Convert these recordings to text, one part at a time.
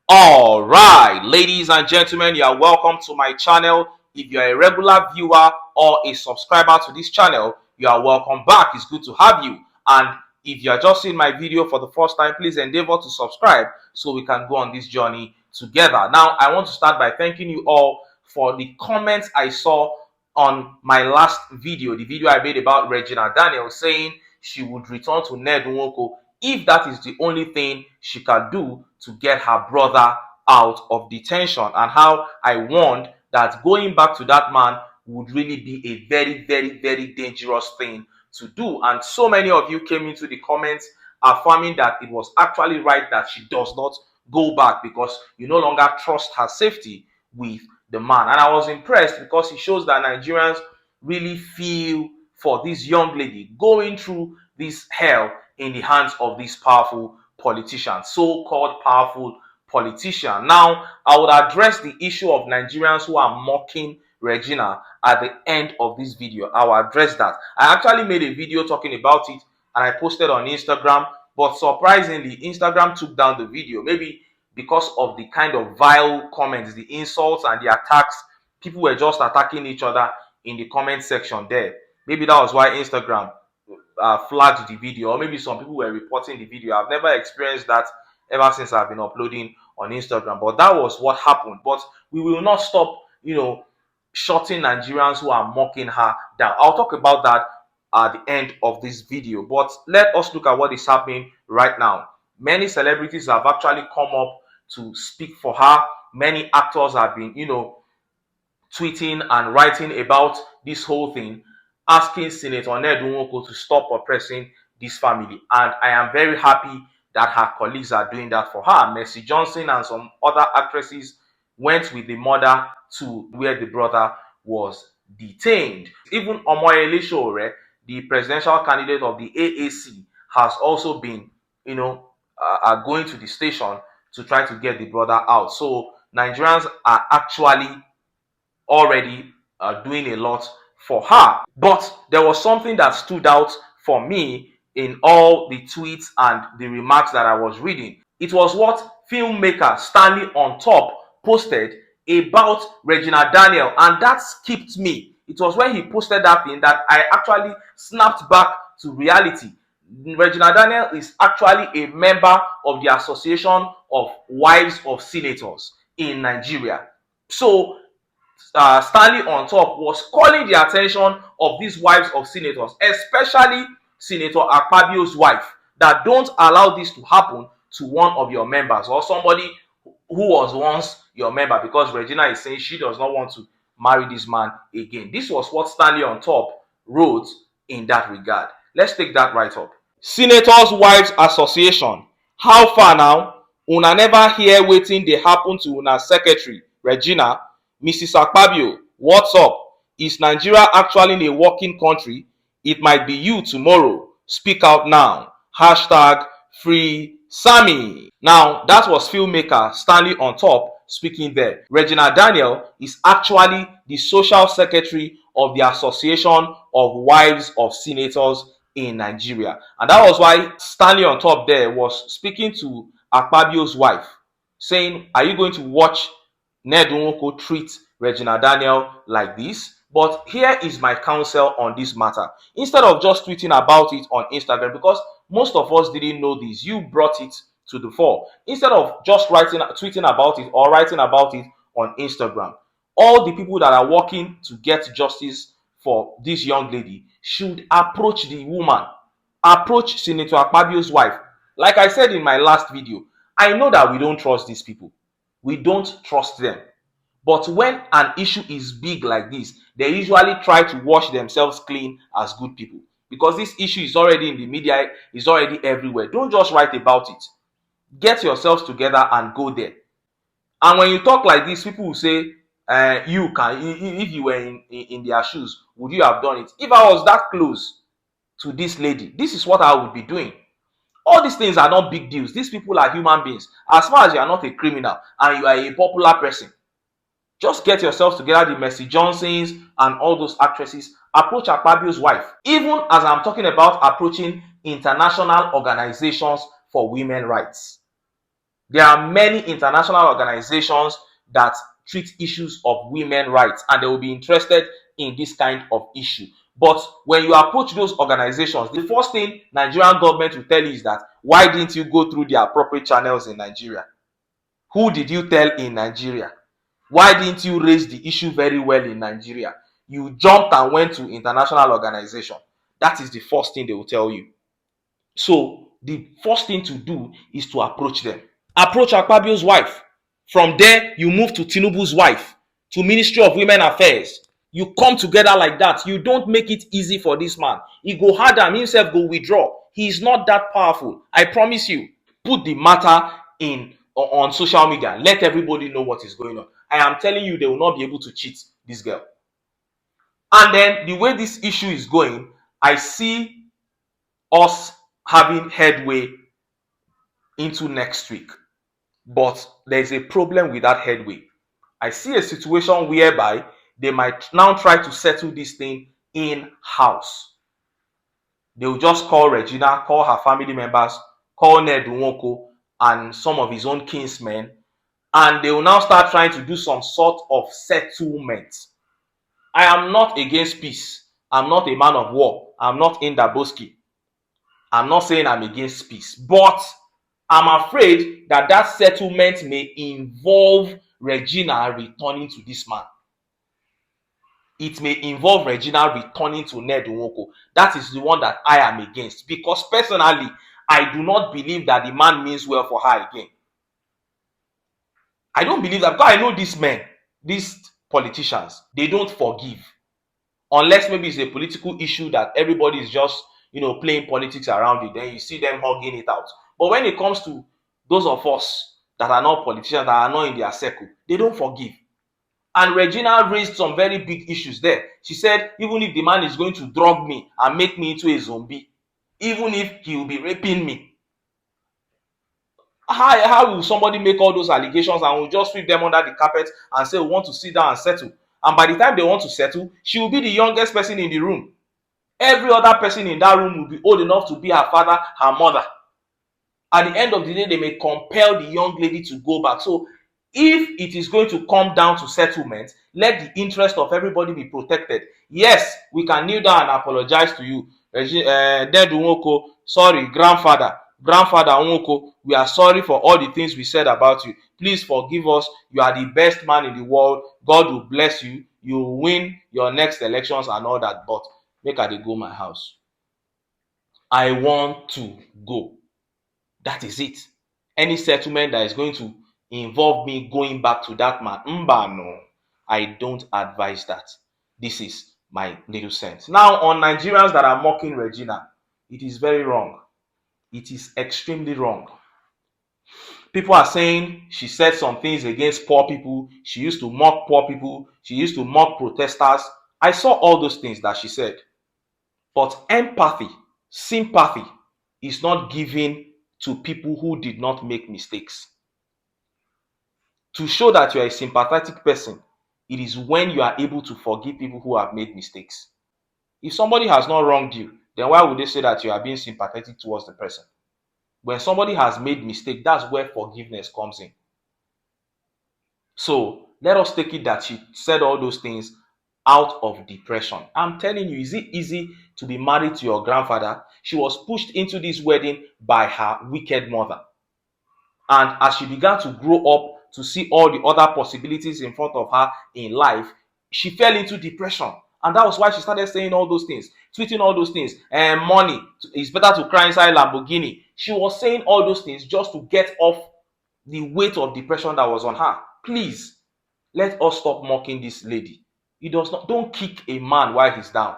All right, ladies and gentlemen, you are welcome to my channel. If you are a regular viewer or a subscriber to this channel, you are welcome back. It's good to have you. And if you are just seeing my video for the first time, please endeavor to subscribe so we can go on this journey together. Now, I want to start by thanking you all for the comments I saw on my last video, the video I made about Regina Daniels saying she would return to Ned if that is the only thing she can do to get her brother out of detention, and how I warned that going back to that man would really be a very dangerous thing to do. And so many of you came into the comments affirming that it was actually right that she does not go back because you no longer trust her safety with the man. And I was impressed because it shows that Nigerians really feel for this young lady going through this hell in the hands of this powerful politician, so-called powerful politician. Now, I would address the issue of Nigerians who are mocking Regina at the end of this video. I will address that. I actually made a video talking about it and I posted on Instagram, but surprisingly, Instagram took down the video, maybe because of the kind of vile comments, the insults and the attacks. People were just attacking each other in the comment section there. Maybe that was why Instagram flagged the video, or maybe some people were reporting the video. I've never experienced that ever since I've been uploading on Instagram, but that was what happened. But we will not stop, shutting Nigerians who are mocking her down. I'll talk about that at the end of this video, but let us look at what is happening right now. Many celebrities have actually come up to speak for her. Many actors have been, tweeting and writing about this whole thing, asking Senator Ned to stop oppressing this family. And I am very happy that her colleagues are doing that for her. Mercy Johnson and some other actresses went with the mother to where the brother was detained. Even Omoyele Sowore, the presidential candidate of the AAC, has also been, going to the station to try to get the brother out. So Nigerians are actually already doing a lot for her. But there was something that stood out for me in all the tweets and the remarks that I was reading. It was what filmmaker Stanley on Top posted about Regina Daniel, and that skipped me. It was when he posted that thing that I actually snapped back to reality. Regina Daniel is actually a member of the Association of Wives of Senators in Nigeria. So Stanley on Top was calling the attention of these wives of senators, especially Senator AKPABIO'S wife, that don't allow this to happen to one of your members or somebody who was once your member, because Regina is saying she does not want to marry this man again. This was what Stanley on Top wrote in that regard. Let's take that right up. Senators Wives Association. How far now? Una never hear wetin dey happen to una secretary, Regina. Mrs. Akpabio, what's up? Is Nigeria actually in a working country? It might be you tomorrow. Speak out now. Hashtag free Sammy. Now, that was filmmaker Stanley on Top speaking there. Regina Daniel is actually the social secretary of the Association of Wives of Senators in Nigeria. And that was why Stanley on Top there was speaking to Akpabio's wife, saying, are you going to watch Ned Nwoko treat Regina Daniel like this? But here is my counsel on this matter. Instead of just tweeting about it on Instagram, because most of us didn't know this, you brought it to the fore. Instead of just tweeting about it or writing about it on Instagram, all the people that are working to get justice for this young lady should approach the woman, approach Senator Akpabio's wife. Like I said in my last video, I know that we don't trust these people. We don't trust them. But when an issue is big like this, they usually try to wash themselves clean as good people. Because this issue is already in the media, is already everywhere. Don't just write about it. Get yourselves together and go there. And when you talk like this, people will say, you can, if you were in their shoes, would you have done it? If I was that close to this lady, this is what I would be doing. All these things are not big deals. These people are human beings. As far as you are not a criminal and you are a popular person, just get yourselves together, the Mercy Johnsons and all those actresses. Approach Akpabio's wife. Even as I'm talking about approaching international organizations for women's rights. There are many international organizations that treat issues of women rights, and they will be interested in this kind of issue. But when you approach those organizations, the first thing Nigerian government will tell you is that, why didn't you go through the appropriate channels in Nigeria? Who did you tell in Nigeria? Why didn't you raise the issue very well in Nigeria? You jumped and went to international organization. That is the first thing they will tell you. So the first thing to do is to approach them. Approach AKPABIO'S wife. From there, you move to Tinubu's wife, to Ministry of Women Affairs. You come together like that. You don't make it easy for this man. He go hard and himself go withdraw. He is not that powerful. I promise you. Put the matter on social media. Let everybody know what is going on. I am telling you, they will not be able to cheat this girl. And then the way this issue is going, I see us having headway into next week. But there's a problem with that headway. I see a situation whereby they might now try to settle this thing in-house. They will just call Regina, call her family members, call Ned and some of his own kinsmen, and they will now start trying to do some sort of settlement. I am not against peace. I'm not a man of war. I'm not in Daboski. I'm not saying I'm against peace, but I'm afraid that that settlement may involve Regina returning to this man. It may involve Regina returning to Ned Nwoko. That is the one that I am against, because personally, I do not believe that the man means well for her again. I don't believe that, because I know these men, these politicians, they don't forgive. Unless maybe it's a political issue that everybody is just, playing politics around it, then you see them hugging it out. But when it comes to those of us that are not politicians, that are not in their circle, they don't forgive. And Regina raised some very big issues there. She said, even if the man is going to drug me and make me into a zombie, even if he will be raping me, how will somebody make all those allegations and will just sweep them under the carpet and say we want to sit down and settle? And by the time they want to settle, she will be the youngest person in the room. Every other person in that room will be old enough to be her father, her mother. At the end of the day, they may compel the young lady to go back. So if it is going to come down to settlement, let the interest of everybody be protected. Yes, we can kneel down and apologize to you. Ned Nwoko, sorry, grandfather Nwoko, we are sorry for all the things we said about you. Please forgive us. You are the best man in the world. God will bless you. You will win your next elections and all that. But make I dey go my house. I want to go. That is it. Any settlement that is going to involve me going back to that man, no, I don't advise that. This is my little sense. Now, on Nigerians that are mocking Regina, it is very wrong. It is extremely wrong. People are saying she said some things against poor people. She used to mock poor people. She used to mock protesters. I saw all those things that she said. But empathy, sympathy is not given to people who did not make mistakes. To show that you are a sympathetic person, it is when you are able to forgive people who have made mistakes. If somebody has not wronged you, then why would they say that you are being sympathetic towards the person? When somebody has made mistake, that's where forgiveness comes in. So let us take it that she said all those things out of depression. I'm telling you, is it easy to be married to your grandfather? She was pushed into this wedding by her wicked mother. And as she began to grow up to see all the other possibilities in front of her in life, she fell into depression. And that was why she started saying all those things, tweeting all those things. And money, it's better to cry inside Lamborghini. She was saying all those things just to get off the weight of depression that was on her. Please, let us stop mocking this lady. Don't kick a man while he's down.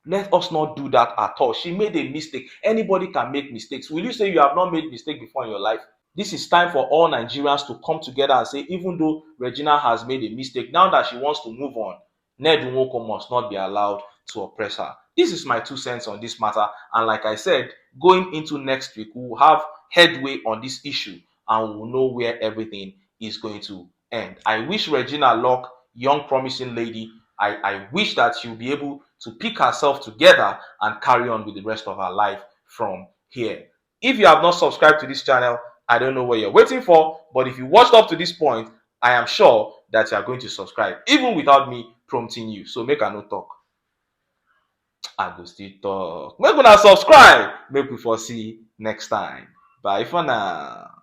Let us not do that at all. She made a mistake. Anybody can make mistakes. Will you say you have not made mistake before in your life? This is time for all Nigerians to come together and say, even though Regina has made a mistake, now that she wants to move on, Ned Nwoko must not be allowed to oppress her. This is my 2 cents on this matter. And like I said, going into next week, we will have headway on this issue and we will know where everything is going to end. I wish Regina luck, young promising lady. I wish that she'll be able to pick herself together and carry on with the rest of her life from here. If you have not subscribed to this channel, I don't know what you're waiting for, but if you watched up to this point, I am sure that you are going to subscribe, even without me prompting you. So make I no talk. I go still talk. Make una subscribe. Make we for see next time. Bye for now.